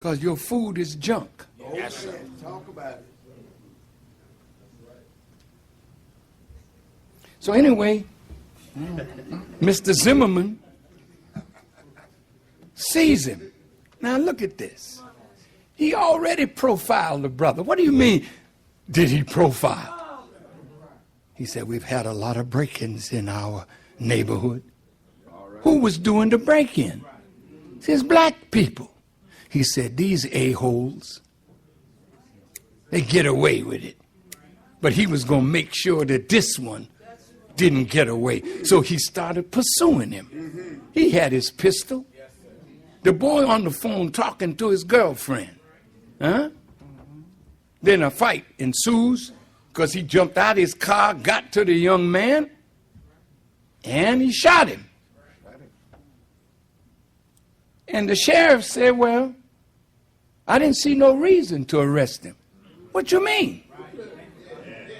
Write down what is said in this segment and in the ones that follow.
Because your food is junk. Yes, sir. Talk about it. So anyway, Mr. Zimmerman sees him. Now look at this. He already profiled the brother. What do you mean, did he profile? He said, we've had a lot of break-ins in our neighborhood. Who was doing the break-in? It says black people. He said, these a-holes, they get away with it. But he was going to make sure that this one didn't get away. So he started pursuing him. He had his pistol. The boy on the phone talking to his girlfriend. Huh? Then a fight ensues because he jumped out of his car, got to the young man, and he shot him. And the sheriff said, well, I didn't see no reason to arrest him. What you mean?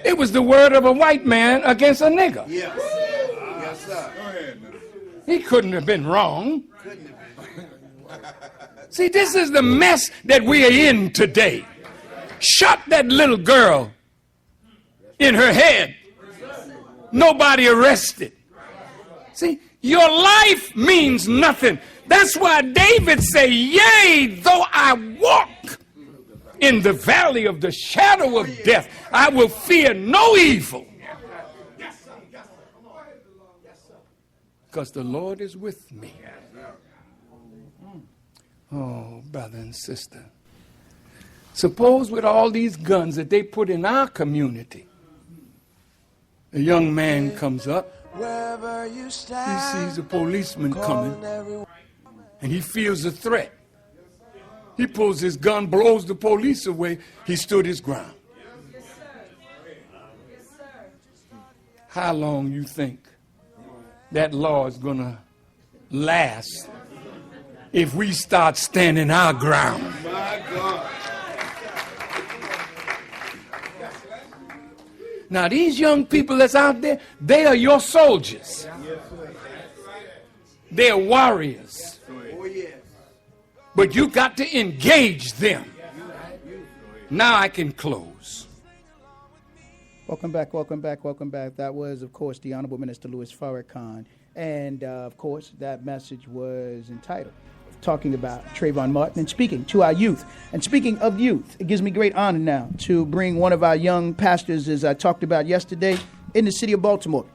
It was the word of a white man against a nigger. Yes. Yes, sir. Go ahead now. He couldn't have been wrong. See, this is the mess that we are in today. Shot that little girl in her head. Nobody arrested. See, your life means nothing. That's why David said, yea, though I walk in the valley of the shadow of death, I will fear no evil. Because the Lord is with me. Oh, brother and sister. Suppose with all these guns that they put in our community, a young man comes up, he sees a policeman coming, and he feels a threat. He pulls his gun, blows the police away. He stood his ground. How long you think that law is going to last if we start standing our ground? My God. Now, these young people that's out there, they are your soldiers. They are warriors. Oh, yes. But you got to engage them. Now I can close. Welcome back, welcome back, welcome back. That was, of course, the Honorable Minister Louis Farrakhan. And, of course, that message was entitled, talking about Trayvon Martin and speaking to our youth. And speaking of youth, it gives me great honor now to bring one of our young pastors, as I talked about yesterday, in the city of Baltimore.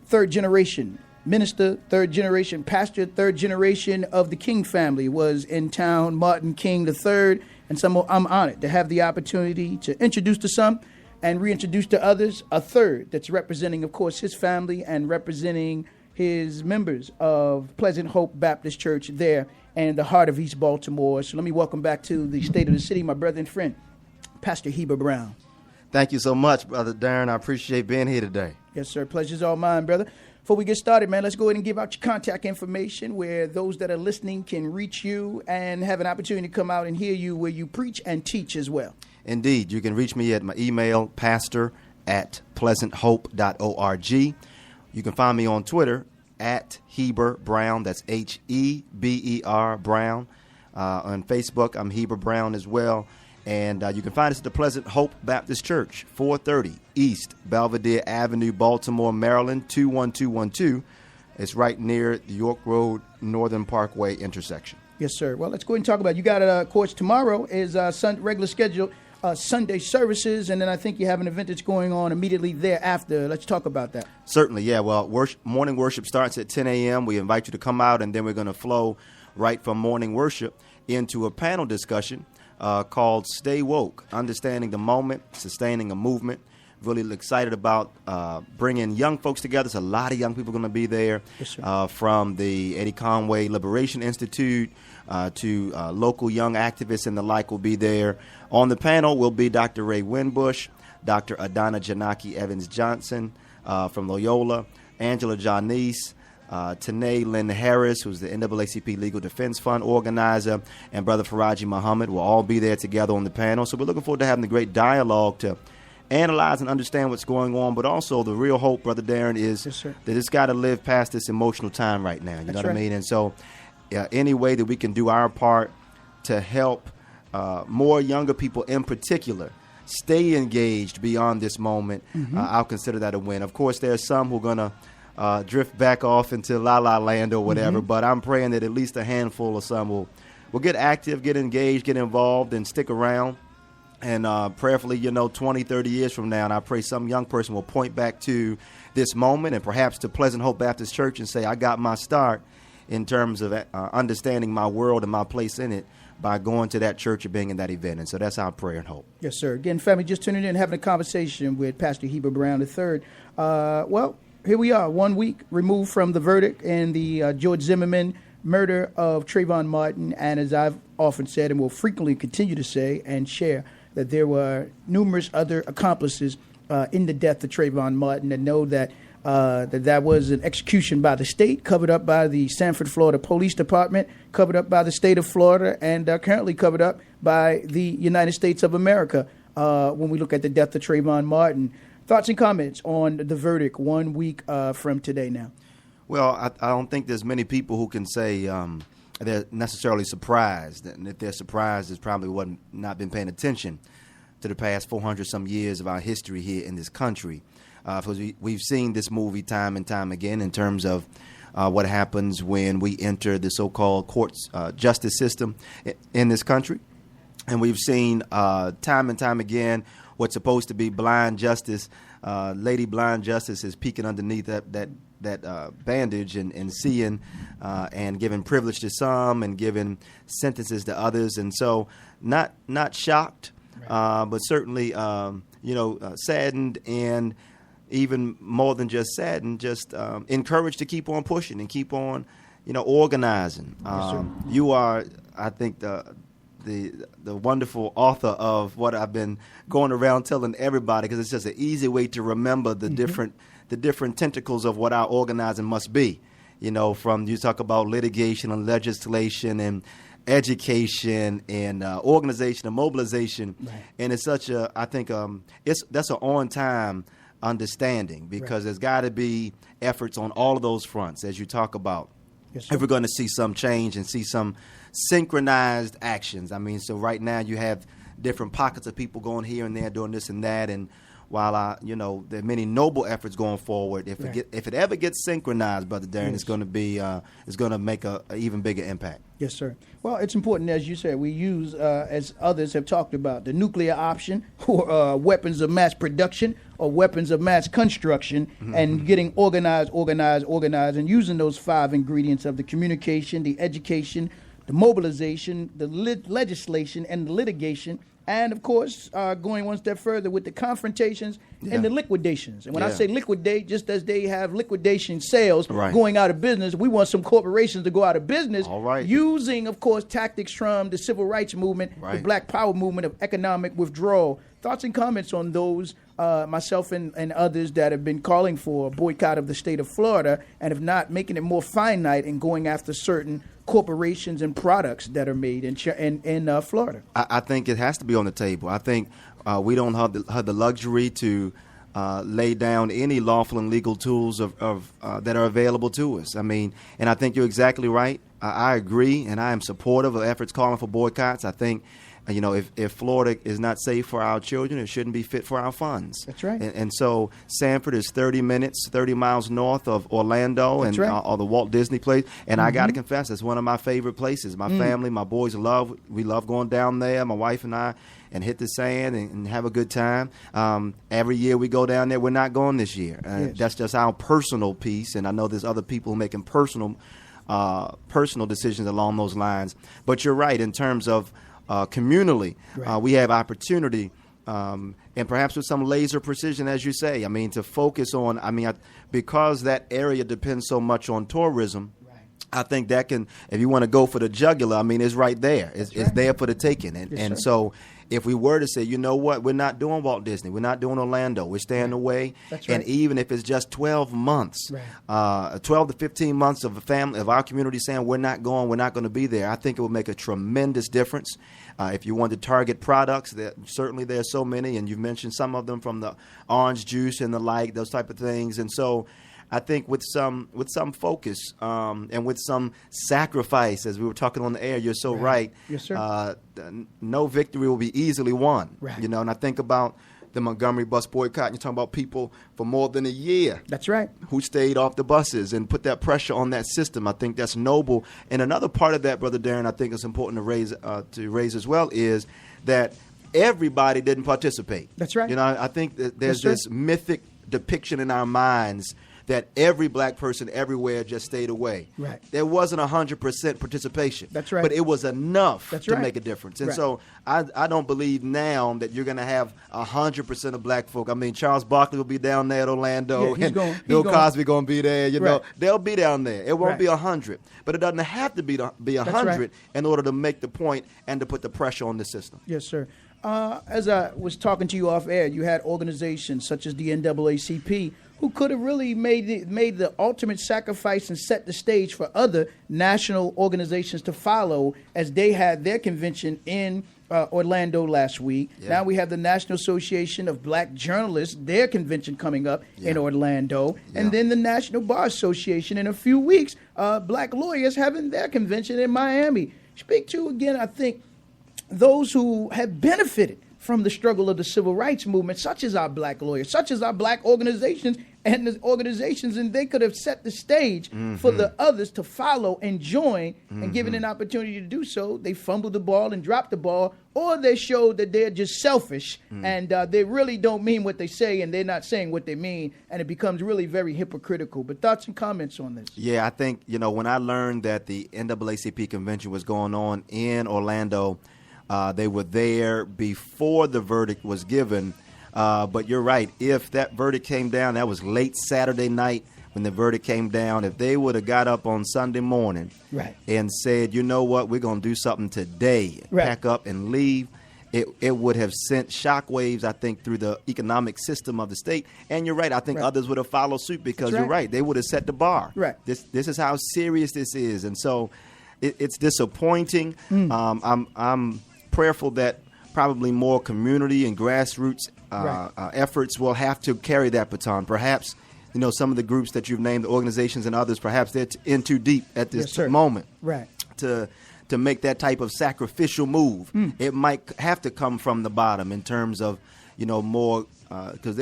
Third generation minister, third generation pastor, third generation of the King family was in town, Martin King III. And so I'm honored to have the opportunity to introduce to some and reintroduce to others a third that's representing, of course, his family and representing his members of Pleasant Hope Baptist Church there in the heart of East Baltimore. So let me welcome back to the state of the city my brother and friend, Pastor H.BROWN. Thank you so much, Brother Darren. I appreciate being here today. Yes, sir. Pleasure's all mine, brother. Before we get started, man, let's go ahead and give out your contact information where those that are listening can reach you and have an opportunity to come out and hear you where you preach and teach as well. Indeed. You can reach me at my email, pastor@pleasanthope.org. You can find me on Twitter at H.BROWN. That's H-E-B-E-R Brown. On Facebook, I'm H.BROWN as well. And you can find us at the Pleasant Hope Baptist Church, 430 East Belvedere Avenue, Baltimore, Maryland, 21212. It's right near the York Road Northern Parkway intersection. Yes, sir. Well, let's go ahead and talk about it. You got, of course, tomorrow is regular schedule Sunday services, and then I think you have an event that's going on immediately thereafter. Let's talk about that. Certainly, yeah. Well, morning worship starts at 10 a.m. We invite you to come out, and then we're going to flow right from morning worship into a panel discussion called Stay Woke, Understanding the Moment, Sustaining a Movement. Really excited about bringing young folks together. There's a lot of young people going to be there, yes, sir. From the Eddie Conway Liberation Institute to local young activists and the like will be there. On the panel will be Dr. Ray Winbush, Dr. Adana Janaki Evans-Johnson from Loyola, Angela Janice, Tanae Lynn Harris, who's the NAACP Legal Defense Fund organizer, and Brother Faraji Muhammad will all be there together on the panel. So we're looking forward to having a great dialogue to analyze and understand what's going on, but also the real hope, Brother Darren, is yes, sir. that it's got to live past this emotional time right now. You know what right. I mean? And so any way that we can do our part to help more younger people in particular stay engaged beyond this moment, I'll consider that a win. Of course, there are some who are going to drift back off into La La Land or whatever, but I'm praying that at least a handful of some will get active, get engaged, get involved, and stick around. And prayerfully, 20, 30 years from now, and I pray some young person will point back to this moment and perhaps to Pleasant Hope Baptist Church and say, I got my start in terms of understanding my world and my place in it by going to that church or being in that event. And so that's our prayer and hope. Yes, sir. Again, family, just tuning in, having a conversation with Pastor H.BROWN III. Well, here we are, 1 week removed from the verdict in the George Zimmerman murder of Trayvon Martin. And as I've often said and will frequently continue to say and share, that there were numerous other accomplices in the death of Trayvon Martin, and know that that was an execution by the state, covered up by the Sanford, Florida Police Department, covered up by the state of Florida, and currently covered up by the United States of America when we look at the death of Trayvon Martin. Thoughts and comments on the verdict 1 week from today now? Well, I don't think there's many people who can say they're necessarily surprised. And if they're surprised, it's probably not been paying attention to the past 400-some years of our history here in this country. Because we've seen this movie time and time again in terms of what happens when we enter the so-called courts justice system in this country. And we've seen time and time again what's supposed to be blind justice. Lady blind justice is peeking underneath that bandage and seeing and giving privilege to some and giving sentences to others. And so not shocked, but certainly, saddened, and even more than just saddened, just encouraged to keep on pushing and keep on, organizing. You are, I think, the wonderful author of what I've been going around telling everybody, because it's just an easy way to remember the different tentacles of what our organizing must be. From you talk about litigation and legislation and education and organization and mobilization, and it's such a, I think that's an on-time understanding, because there's got to be efforts on all of those fronts as you talk about. Yes, if we're going to see some change and see some synchronized actions. I mean, so right now you have different pockets of people going here and there doing this and that, and while there are many noble efforts going forward, if it ever gets synchronized, Brother Darren, it's going to be it's going to make a even bigger impact. Yes, sir. Well, it's important, as you said, we use, as others have talked about, the nuclear option, or weapons of mass production or weapons of mass construction, and getting organized, and using those 5 ingredients of the communication, the education, the mobilization, the legislation, and the litigation. And, of course, going one step further with the confrontations and the liquidations. And when I say liquidate, just as they have liquidation sales going out of business, we want some corporations to go out of business using, of course, tactics from the civil rights movement, the Black Power movement of economic withdrawal. Thoughts and comments on those, myself and others that have been calling for a boycott of the state of Florida, and if not, making it more finite and going after certain corporations and products that are made in Florida. I think it has to be on the table. I think we don't have the luxury to lay down any lawful and legal tools of that are available to us. I mean, and I think you're exactly right. I agree, and I am supportive of efforts calling for boycotts. I think, if Florida is not safe for our children, it shouldn't be fit for our funds. That's right. And so Sanford is 30 miles north of Orlando, or the Walt Disney place. And I got to confess, it's one of my favorite places. My family, my boys we love going down there, my wife and I, and hit the sand and have a good time. Every year we go down there. We're not going this year. That's just our personal piece. And I know there's other people making personal decisions along those lines. But you're right in terms of communally, we have opportunity, and perhaps with some laser precision, as you say, to focus on, because that area depends so much on tourism, I think that can, if you want to go for the jugular, it's right there. It's there for the taking. And so if we were to say, you know what, we're not doing Walt Disney, we're not doing Orlando, we're staying away. And even if it's just 12 months, 12 to 15 months of a family, of our community saying we're not going to be there, I think it would make a tremendous difference. If you want to target products, certainly there are so many, and you've mentioned some of them, from the orange juice and the like, those type of things. And so I think with some focus and with some sacrifice, as we were talking on the air, you're so right. Yes, sir. No victory will be easily won. Right. You know, and I think about the Montgomery bus boycott, and you're talking about people for more than a year. That's right. Who stayed off the buses and put that pressure on that system. I think that's noble. And another part of that, Brother Darren, I think it's important to raise as well, is that everybody didn't participate. That's right. You know, I think that there's Yes, this sir. mythic depiction in our minds that every black person everywhere just stayed away. Right. There wasn't 100% participation. That's right. But it was enough That's to right. make a difference. And Right. so I don't believe now that you're going to have 100% of black folk. I mean, Charles Barkley will be down there at Orlando. Yeah, he's and going- Bill he's Cosby going to be there. You know, Right. they'll be down there. It won't Right. be 100. But it doesn't have to be 100 right. in order to make the point and to put the pressure on the system. Yes, sir. As I was talking to you off air, you had organizations such as the NAACP who could have really made the ultimate sacrifice and set the stage for other national organizations to follow as they had their convention in Orlando last week. Yeah. Now we have the National Association of Black Journalists, their convention coming up in Yeah. Orlando. Yeah. And then the National Bar Association in a few weeks, black lawyers having their convention in Miami. Speak to, again, I think, those who have benefited from the struggle of the civil rights movement, such as our black lawyers, such as our black organizations, and they could have set the stage for the others to follow and join, and given an opportunity to do so, they fumbled the ball and dropped the ball, or they showed that they're just selfish and they really don't mean what they say, and they're not saying what they mean, and it becomes really very hypocritical. But thoughts and comments on this? Yeah, I think, when I learned that the NAACP convention was going on in Orlando, they were there before the verdict was given. But you're right. If that verdict came down, that was late Saturday night when the verdict came down. If they would have got up on Sunday morning Right. and said, you know what, we're going to do something today, Right. pack up and leave, it would have sent shockwaves, I think, through the economic system of the state. And you're right. I think Right. others would have followed suit because That's you're right. right. They would have set the bar. Right. This is how serious this is. And so it's disappointing. I'm prayerful that probably more community and grassroots Right. efforts will have to carry that baton. Perhaps, some of the groups that you've named, the organizations and others, perhaps they're in too deep at this Yes, sir. moment Right. to make that type of sacrificial move. It might have to come from the bottom in terms of, more, because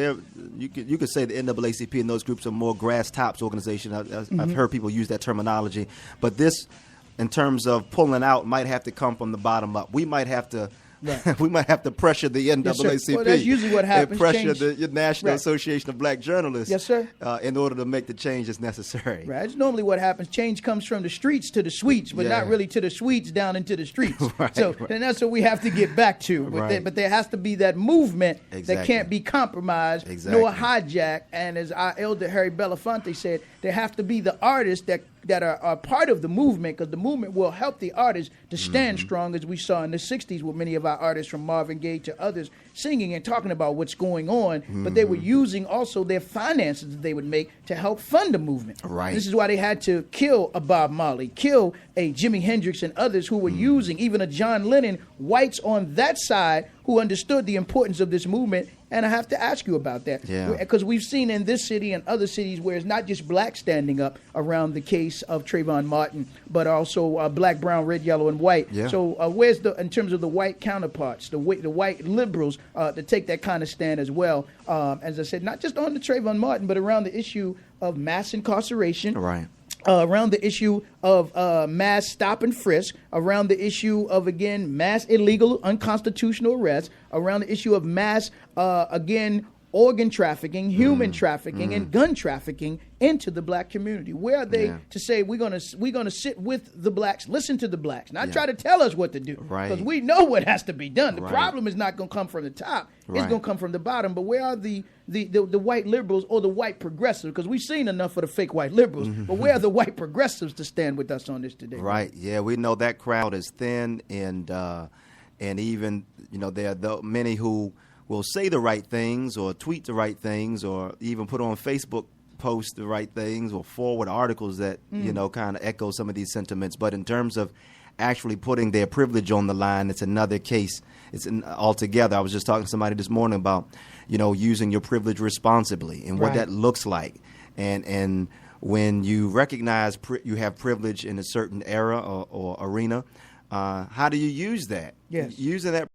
you could say the NAACP and those groups are more grass tops organization. I've heard people use that terminology, but this, in terms of pulling out, might have to come from the bottom up. We might have to. Right. We might have to pressure the NAACP. Yes, sir. Well, that's usually what happens. And pressure Change- the National Right. Association of Black Journalists. Yes, sir. In order to make the changes necessary. Right. It's normally what happens. Change comes from the streets to the suites, but not Yeah. really to the suites down into the streets. Right, So, right. and that's what we have to get back to. Right. But there has to be that movement that Exactly. can't be compromised Exactly. nor hijacked. And as our elder Harry Belafonte said, there have to be the artists that are part of the movement, because the movement will help the artists to stand strong, as we saw in the 60s with many of our artists from Marvin Gaye to others singing and talking about what's going on. But they were using also their finances that they would make to help fund the movement. Right. This is why they had to kill a Bob Marley, kill a Jimi Hendrix and others who were using, even a John Lennon, whites on that side who understood the importance of this movement. And I have to ask you about that. Yeah. Because we've seen in this city and other cities where it's not just blacks standing up around the case of Trayvon Martin, but also black, brown, red, yellow, and white. Yeah. So where's in terms of the white counterparts, the white liberals to take that kind of stand as well? As I said, not just on the Trayvon Martin, but around the issue of mass incarceration. Right. Around the issue of mass stop and frisk, around the issue of, again, mass illegal, unconstitutional arrests, around the issue of mass, organ trafficking, human trafficking, and gun trafficking into the black community. Where are they to say we're gonna sit with the blacks, listen to the blacks, not try to tell us what to do, Right. because we know what has to be done. The Right. problem is not gonna come from the top; it's Right. gonna come from the bottom. But where are the white liberals or the white progressives? Because we've seen enough of the fake white liberals. But where are the white progressives to stand with us on this today? Right. Yeah, we know that crowd is thin, and even there are many who will say the right things or tweet the right things or even put on Facebook posts the right things or forward articles that kind of echo some of these sentiments. But in terms of actually putting their privilege on the line, it's another case. It's altogether. I was just talking to somebody this morning about using your privilege responsibly and what Right. that looks like. And when you recognize you have privilege in a certain era or arena, how do you use that? Yes. Using that